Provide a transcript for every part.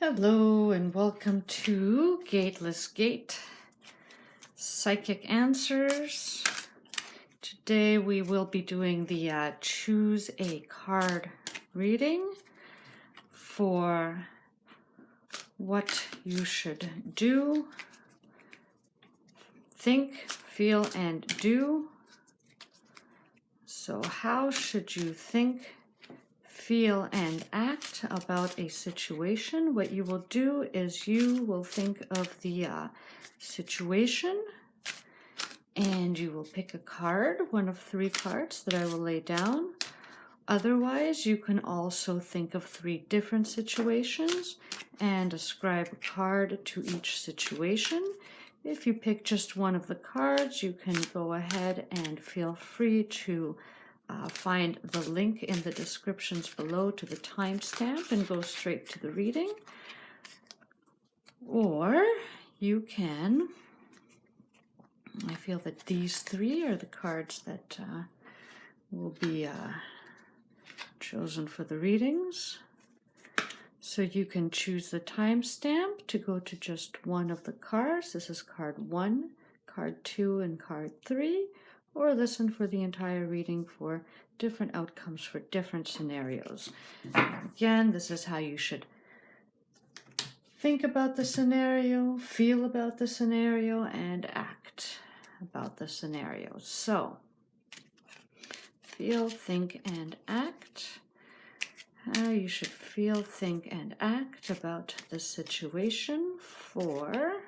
Hello and welcome to Gateless Gate Psychic Answers. Today we will be doing the choose a card reading for what you should do, think, feel, and do. So how should you think, feel, and act about a situation? What you will do is you will think of the situation, and you will pick a card, one of three cards that I will lay down. Otherwise, you can also think of three different situations and ascribe a card to each situation. If you pick just one of the cards, you can go ahead and feel free to find the link in the descriptions below to the timestamp and go straight to the reading. Or you can, I feel that these three are the cards that will be chosen for the readings. So you can choose the timestamp to go to just one of the cards. This is card 1, card 2, and card 3. Or listen for the entire reading for different outcomes for different scenarios. Again, this is how you should think about the scenario, feel about the scenario, and act about the scenario. So, feel, think, and act. How you should feel, think, and act about the situation for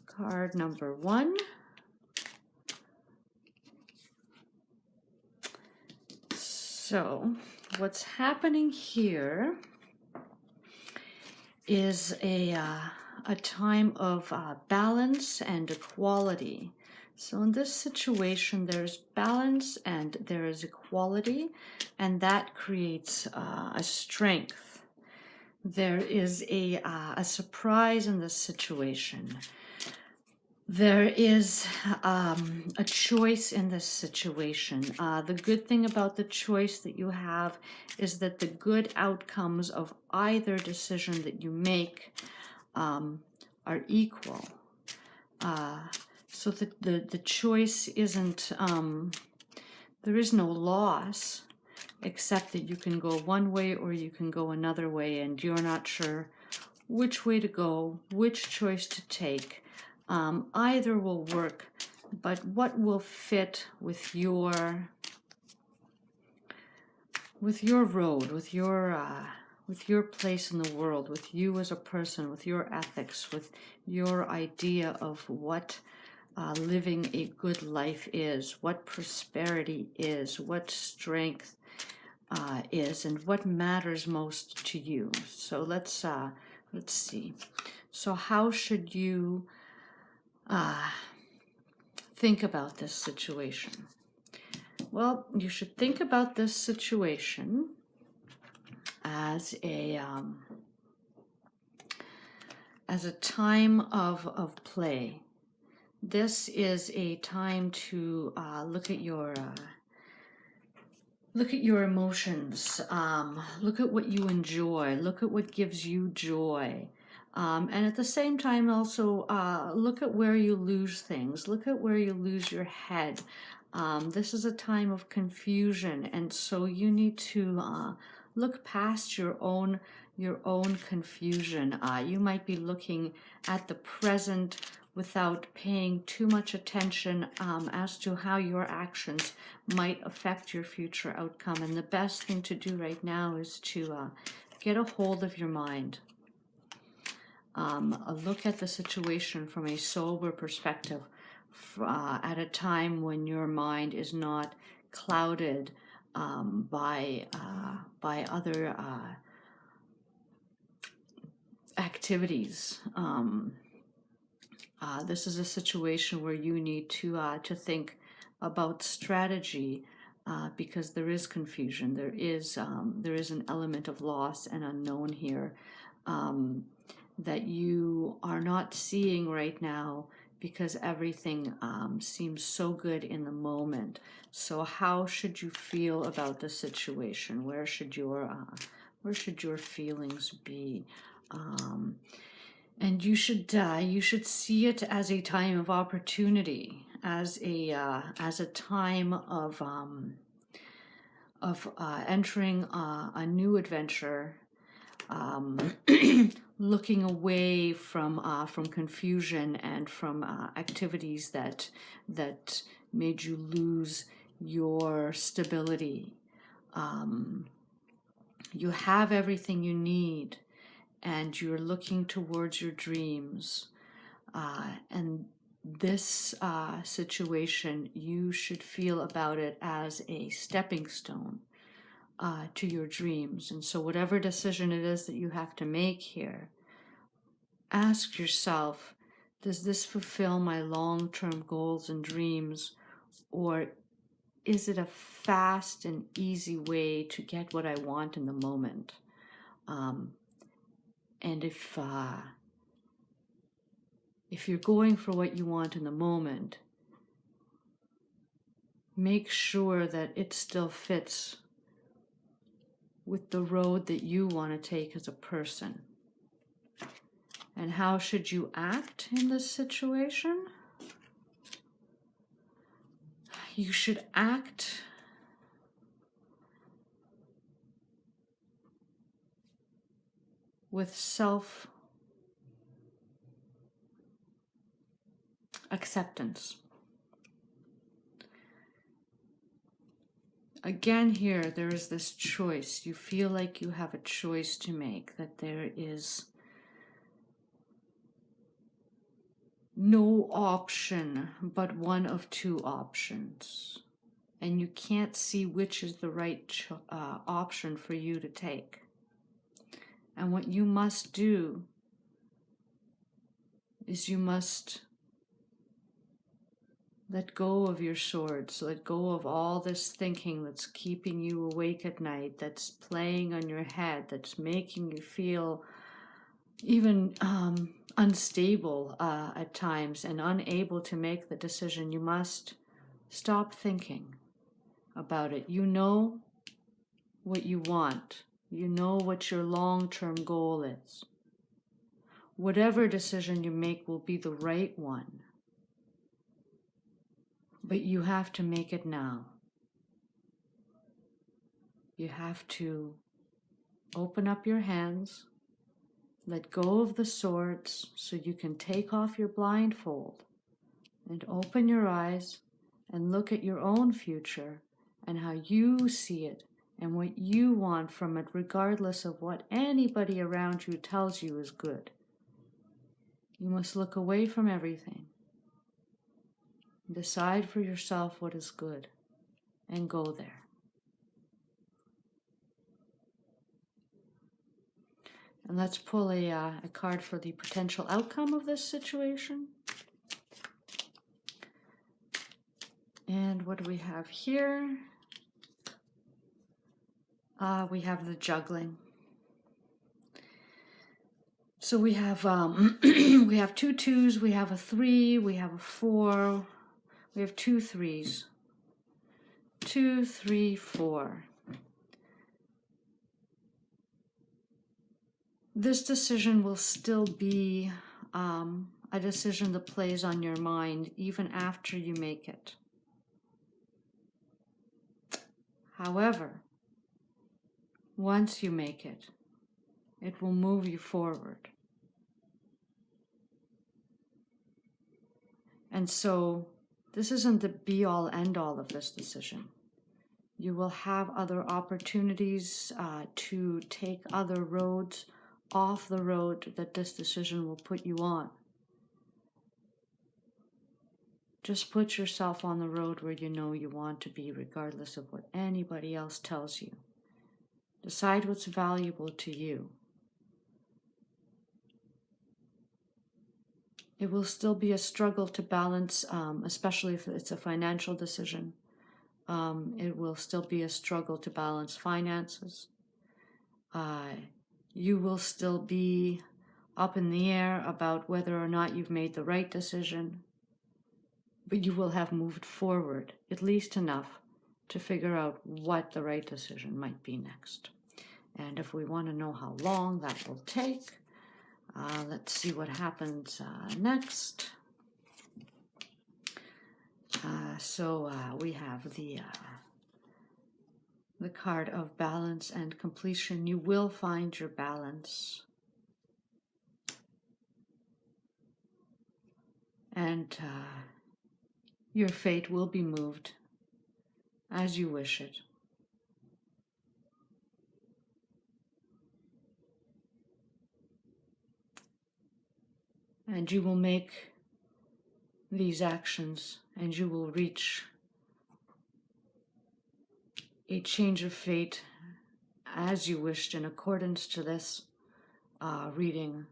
card number 1. So, what's happening here is a time of balance and equality. So in this situation, there's balance and there is equality, and that creates a strength. There is a surprise in this situation. There is a choice in this situation. The good thing about the choice that you have is that the good outcomes of either decision that you make are equal. So that the choice isn't, there is no loss, except that you can go one way or you can go another way, and you're not sure which way to go, which choice to take. Either will work, but what will fit with your road, with your place in the world, with you as a person, with your ethics, with your idea of what living a good life is, what prosperity is, what strength is, and what matters most to you. So let's see. So how should you think about this situation? Well, you should think about this situation as a time of play. This is a time to look at your emotions, look at what you enjoy, look at what gives you joy. And at the same time also look at where you lose things, look at where you lose your head. This is a time of confusion, and so you need to look past your own confusion. You might be looking at the present without paying too much attention as to how your actions might affect your future outcome. And the best thing to do right now is to get a hold of your mind. Look at the situation from a sober perspective at a time when your mind is not clouded by other activities. This is a situation where you need to think about strategy because there is confusion. There is an element of loss and unknown here that you are not seeing right now because everything seems so good in the moment. So how should you feel about the situation? Where should your feelings be? And you should see it as a time of opportunity, as a time of entering a new adventure, looking away from confusion and from activities that made you lose your stability. You have everything you need, and you're looking towards your dreams. And this situation, you should feel about it as a stepping stone to your dreams. And so whatever decision it is that you have to make here, ask yourself, does this fulfill my long-term goals and dreams, or is it a fast and easy way to get what I want in the moment? And if you're going for what you want in the moment, make sure that it still fits with the road that you want to take as a person. And how should you act in this situation? You should act with self-acceptance. Again, here, there is this choice. You feel like you have a choice to make, that there is no option but one of two options. And you can't see which is the right option for you to take. And what you must do is you must let go of your swords, let go of all this thinking that's keeping you awake at night, that's playing on your head, that's making you feel even unstable at times and unable to make the decision. You must stop thinking about it. You know what you want. You know what your long-term goal is. Whatever decision you make will be the right one. But you have to make it now. You have to open up your hands, let go of the swords so you can take off your blindfold and open your eyes and look at your own future and how you see it and what you want from it, regardless of what anybody around you tells you is good. You must look away from everything. Decide for yourself what is good and go there. And let's pull a card for the potential outcome of this situation. And what do we have here? We have the juggling. So we have we have 2 2s, we have a 3, we have a 4, we have 2 3s. 2, 3, 4. This decision will still be a decision that plays on your mind even after you make it. However, once you make it, it will move you forward. And so this isn't the be-all, end-all of this decision. You will have other opportunities to take other roads off the road that this decision will put you on. Just put yourself on the road where you know you want to be, regardless of what anybody else tells you. Decide what's valuable to you. It will still be a struggle to balance, especially if it's a financial decision. It will still be a struggle to balance finances. You will still be up in the air about whether or not you've made the right decision, but you will have moved forward, at least enough to figure out what the right decision might be next. And if we want to know how long that will take, Let's see what happens next. So we have the card of balance and completion. You will find your balance. And your fate will be moved as you wish it. And you will make these actions, and you will reach a change of fate as you wished in accordance to this reading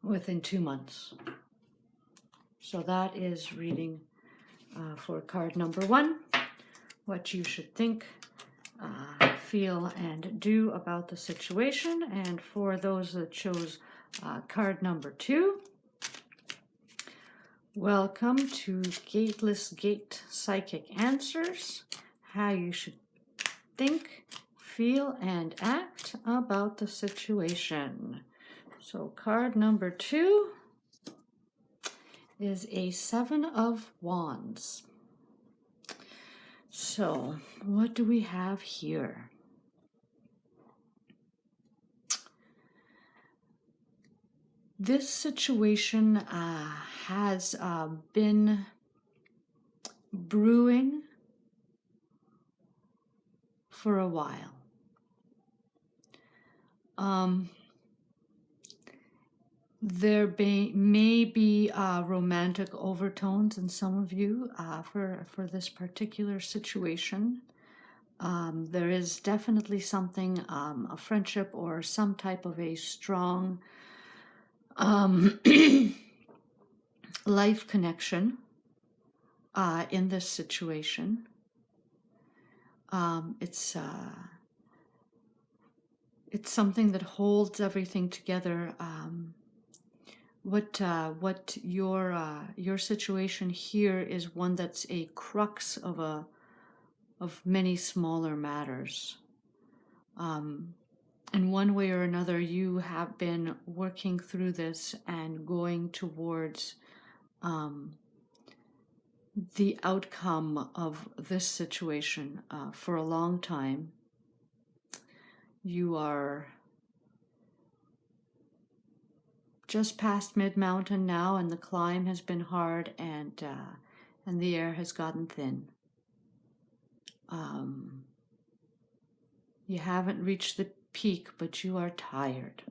within 2 months. So that is reading for card number 1, what you should think, feel, and do about the situation. And for those that chose card number 2, welcome to Gateless Gate Psychic Answers, how you should think, feel, and act about the situation. So card number 2 is a 7 of Wands. So what do we have here? This situation has been brewing for a while. There may be romantic overtones in some of you for this particular situation. There is definitely something, a friendship or some type of a strong life connection in this situation. It's something that holds everything together. What your situation here is one that's a crux of many smaller matters. In one way or another, you have been working through this and going towards the outcome of this situation for a long time. You are just past mid-mountain now, and the climb has been hard, and the air has gotten thin. You haven't reached the peak, but you are tired.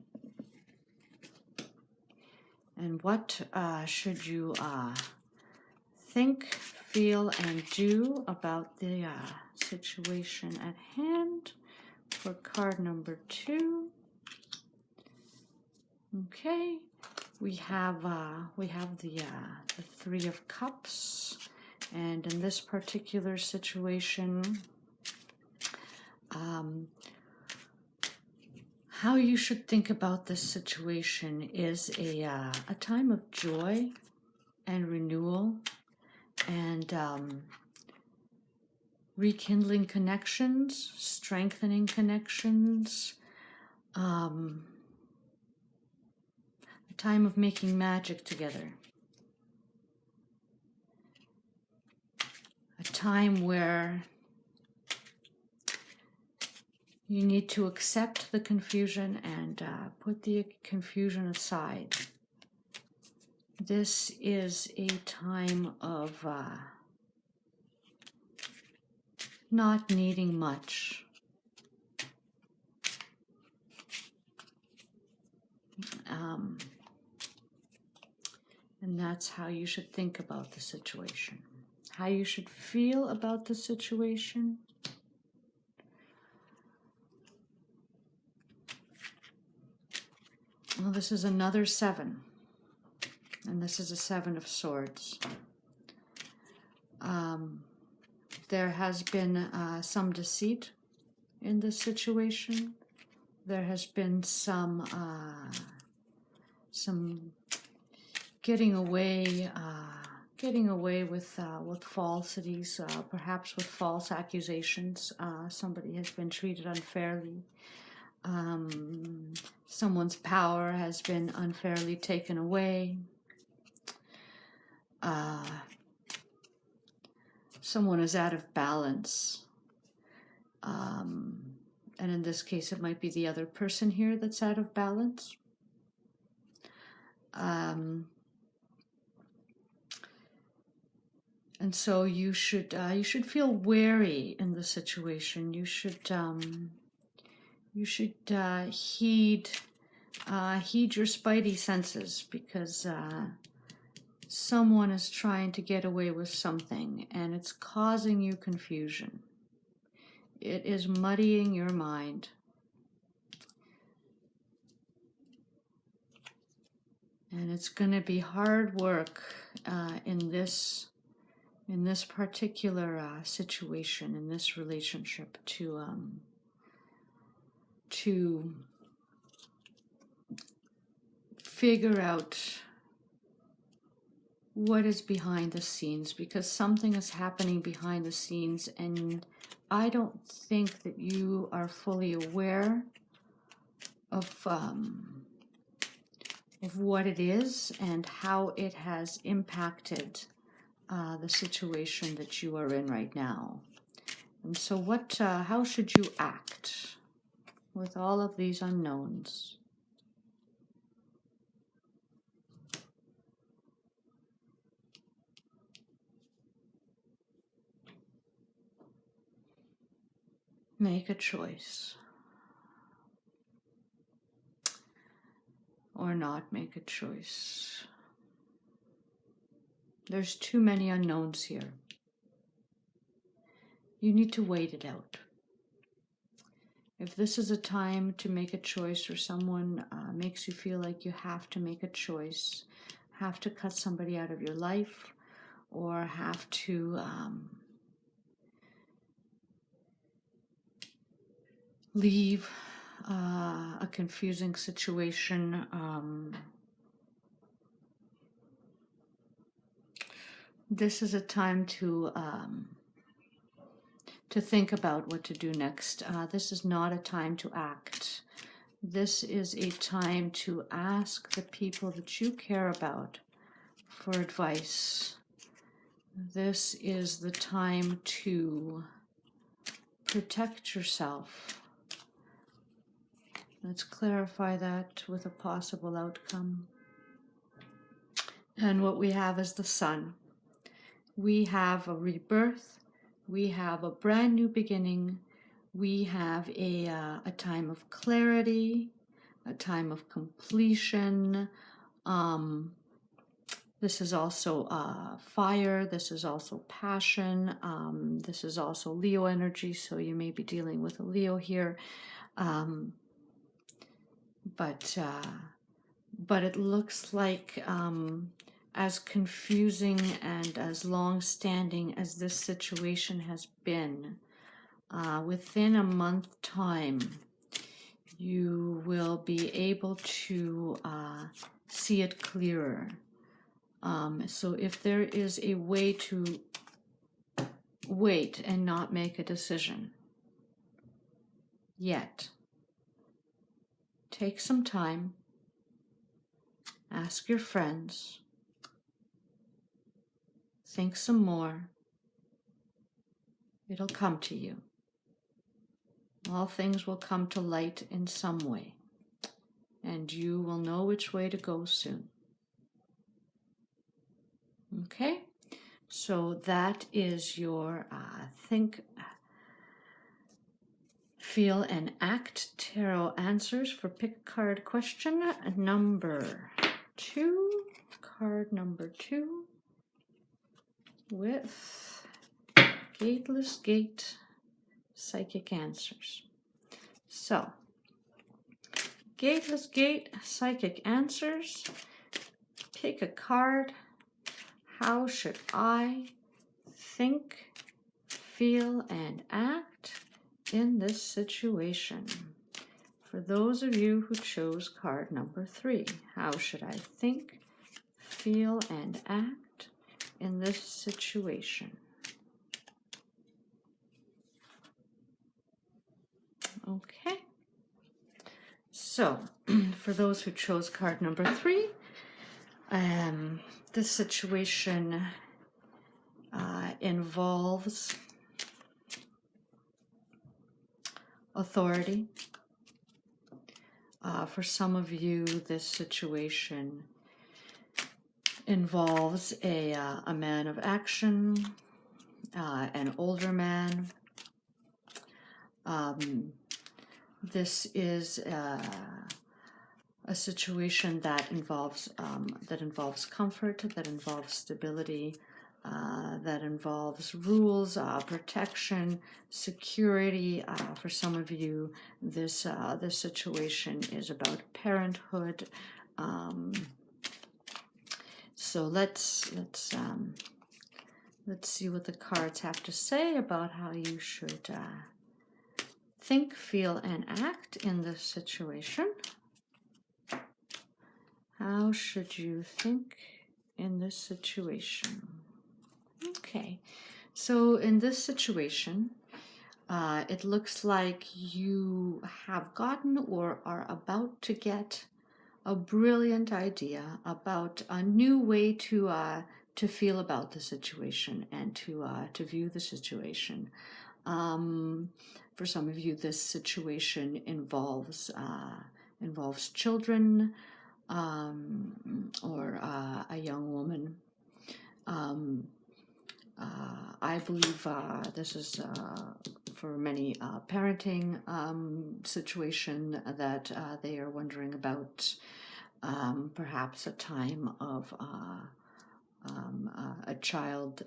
And what should you think, feel, and do about the situation at hand for card number 2? Okay, we have the 3 of Cups, and in this particular situation, how you should think about this situation is a time of joy and renewal, and rekindling connections, strengthening connections, a time of making magic together, a time where you need to accept the confusion and put the confusion aside. This is a time of not needing much. And that's how you should think about the situation. How you should feel about the situation. Well, this is another 7. And this is a 7 of Swords. There has been some deceit in this situation. There has been some getting away with falsities, perhaps with false accusations. Somebody has been treated unfairly. Someone's power has been unfairly taken away. Someone is out of balance. And in this case, it might be the other person here that's out of balance. And so you should feel wary in the situation. You should heed your spidey senses, because someone is trying to get away with something, and it's causing you confusion. It is muddying your mind. And it's going to be hard work in this particular situation, in this relationship, to figure out what is behind the scenes, because something is happening behind the scenes, and I don't think that you are fully aware of what it is and how it has impacted the situation that you are in right now. And so how should you act with all of these unknowns? Make a choice. Or not make a choice. There's too many unknowns here. You need to wait it out. If this is a time to make a choice, or someone makes you feel like you have to make a choice, have to cut somebody out of your life, or have to leave a confusing situation, this is a time to think about what to do next. This is not a time to act. This is a time to ask the people that you care about for advice. This is the time to protect yourself. Let's clarify that with a possible outcome. And what we have is the sun. We have a rebirth. We have a brand new beginning. We have a time of clarity, a time of completion. This is also fire. This is also passion. This is also Leo energy, so you may be dealing with a Leo here. But it looks like as confusing and as long-standing as this situation has been, within a month time, you will be able to see it clearer. So if there is a way to wait and not make a decision yet, take some time, ask your friends, think some more. It'll come to you. All things will come to light in some way, and you will know which way to go soon. Okay? So that is your think, feel, and act tarot answers for pick card question number 2. Card number 2 with Gateless Gate Psychic Answers. So, Gateless Gate Psychic Answers. Pick a card. How should I think, feel, and act in this situation? For those of you who chose card number 3, how should I think, feel, and act in this situation? Okay. So, for those who chose card number 3, this situation involves authority. For some of you, this situation involves a man of action, an older man. This is a situation that involves comfort, that involves stability, that involves rules, protection, security. For some of you, this situation is about parenthood. So let's see what the cards have to say about how you should think, feel, and act in this situation. How should you think in this situation? Okay, so in this situation, it looks like you have gotten or are about to get a brilliant idea about a new way to feel about the situation and to view the situation. For some of you, this situation involves children or a young woman. I believe this is for many parenting situation that they are wondering about, perhaps a time of a child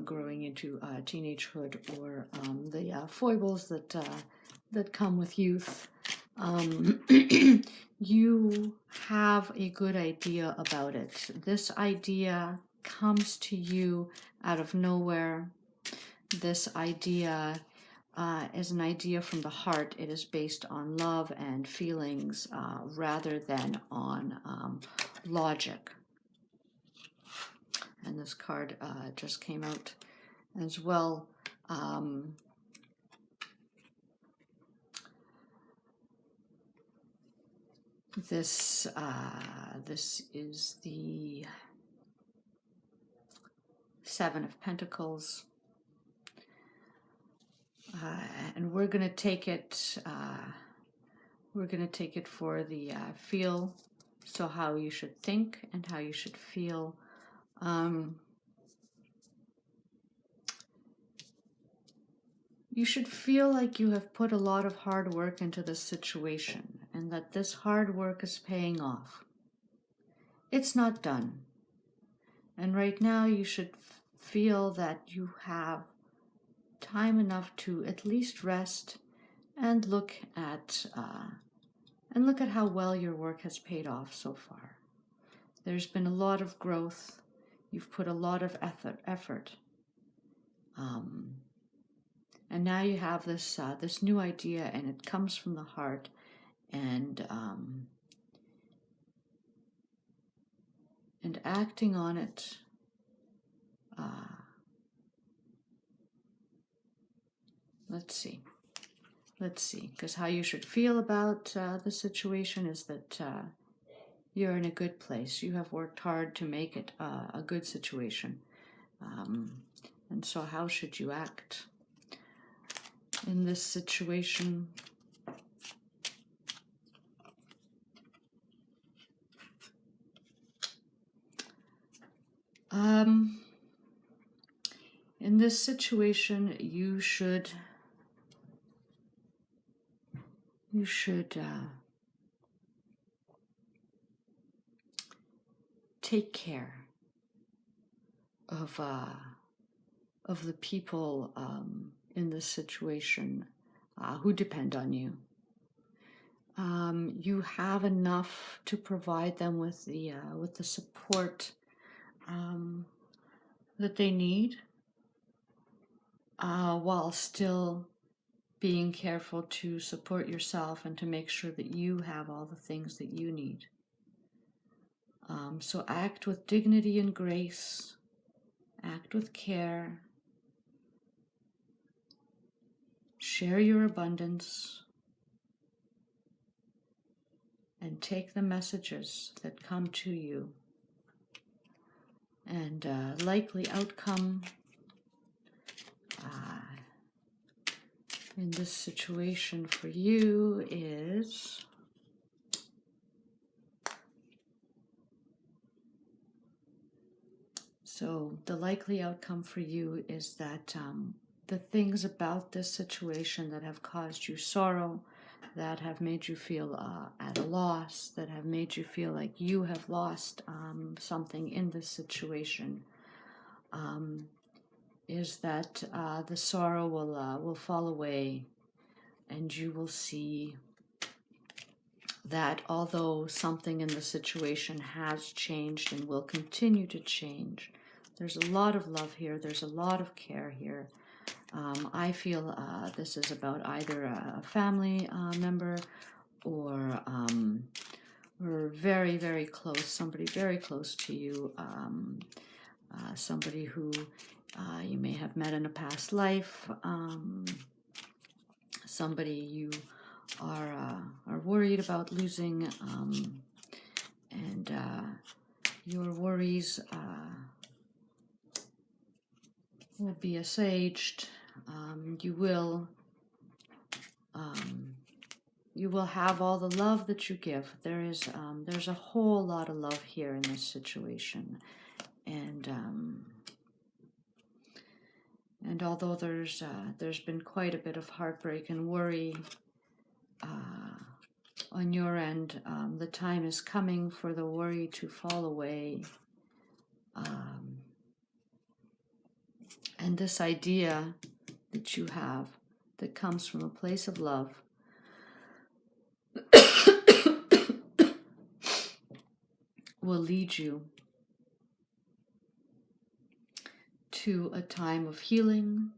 growing into teenagehood, or the foibles that come with youth. You have a good idea about it. This idea comes to you out of nowhere. This idea is an idea from the heart. It is based on love and feelings rather than on logic. And this card just came out as well. This is the Seven of Pentacles, and we're going to take it. We're going to take it for the feel. So how you should think and how you should feel. You should feel like you have put a lot of hard work into this situation and that this hard work is paying off. It's not done. And right now you should feel that you have time enough to at least rest and look at how well your work has paid off so far. There's been a lot of growth. You've put a lot of effort. And now you have this this new idea, and it comes from the heart, and acting on it. Let's see, because how you should feel about the situation is that you're in a good place. You have worked hard to make it a good situation. And so how should you act in this situation? In this situation, you should take care of the people in this situation who depend on you. You have enough to provide them with the support that they need, while still being careful to support yourself and to make sure that you have all the things that you need. So act with dignity and grace, act with care, share your abundance, and take the messages that come to you. And likely outcome in this situation for you is the likely outcome for you is that the things about this situation that have caused you sorrow, that have made you feel at a loss, that have made you feel like you have lost something in this situation, is that the sorrow will fall away, and you will see that although something in the situation has changed and will continue to change, there's a lot of love here, there's a lot of care here. I feel this is about either a family member or very, very close, somebody very close to you, somebody who you may have met in a past life, somebody you are worried about losing, and your worries will be assuaged. You will have all the love that you give. There's a whole lot of love here in this situation, and although there's been quite a bit of heartbreak and worry on your end, the time is coming for the worry to fall away. And this idea that you have that comes from a place of love will lead you to a time of healing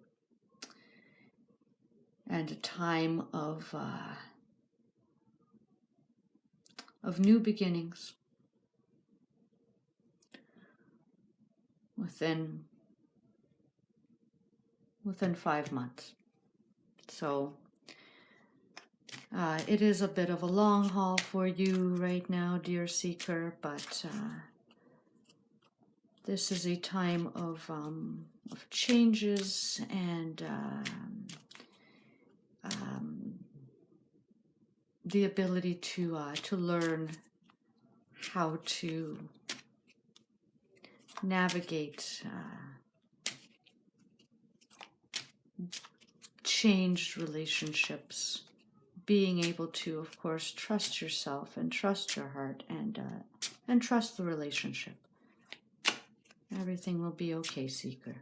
and a time of new beginnings within 5 months. So it is a bit of a long haul for you right now, dear seeker, but this is a time of changes and the ability to learn how to navigate changed relationships, being able to, of course, trust yourself and trust your heart and trust the relationship. Everything will be okay, seeker.